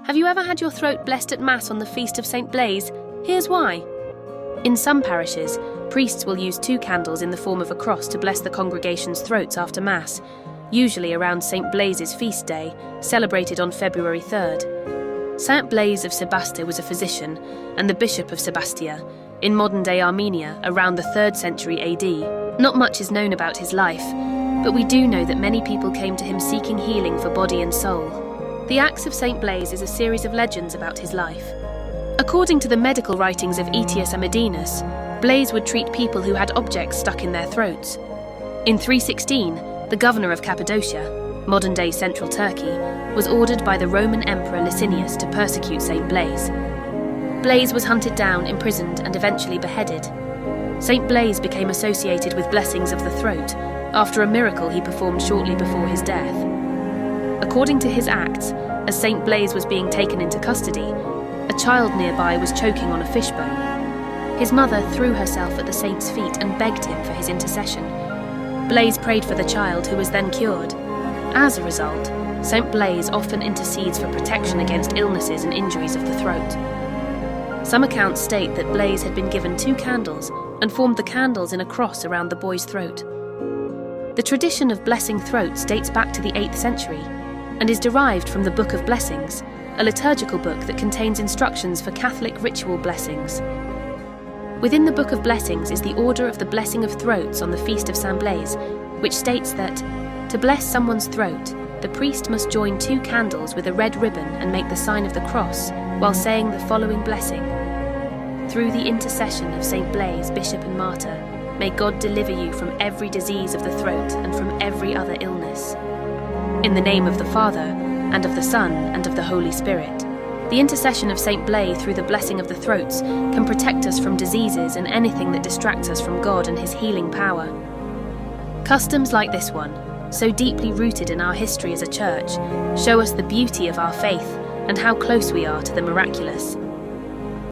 Have you ever had your throat blessed at Mass on the Feast of St. Blaise? Here's why. In some parishes, priests will use 2 candles in the form of a cross to bless the congregation's throats after Mass, usually around St. Blaise's feast day, celebrated on February 3rd. Saint Blaise of Sebaste was a physician and the bishop of Sebastia, in modern-day Armenia, around the 3rd century AD. Not much is known about his life, but we do know that many people came to him seeking healing for body and soul. The Acts of St. Blaise is a series of legends about his life. According to the medical writings of Aetius Amidinus, Blaise would treat people who had objects stuck in their throats. In 316, the governor of Cappadocia, modern-day central Turkey, was ordered by the Roman Emperor Licinius to persecute St. Blaise. Blaise was hunted down, imprisoned, and eventually beheaded. St. Blaise became associated with blessings of the throat after a miracle he performed shortly before his death. According to his acts, as St. Blaise was being taken into custody, a child nearby was choking on a fishbone. His mother threw herself at the saint's feet and begged him for his intercession. Blaise prayed for the child, who was then cured. As a result, St. Blaise often intercedes for protection against illnesses and injuries of the throat. Some accounts state that Blaise had been given 2 candles and formed the candles in a cross around the boy's throat. The tradition of blessing throats dates back to the 8th century and is derived from the Book of Blessings, a liturgical book that contains instructions for Catholic ritual blessings. Within the Book of Blessings is the order of the blessing of throats on the Feast of St. Blaise, which states that, to bless someone's throat, the priest must join 2 candles with a red ribbon and make the sign of the cross while saying the following blessing. Through the intercession of St. Blaise, Bishop and Martyr, may God deliver you from every disease of the throat and from every other illness. In the name of the Father, and of the Son, and of the Holy Spirit. The intercession of St. Blaise through the blessing of the throats can protect us from diseases and anything that distracts us from God and his healing power. Customs like this one, so deeply rooted in our history as a church, show us the beauty of our faith and how close we are to the miraculous.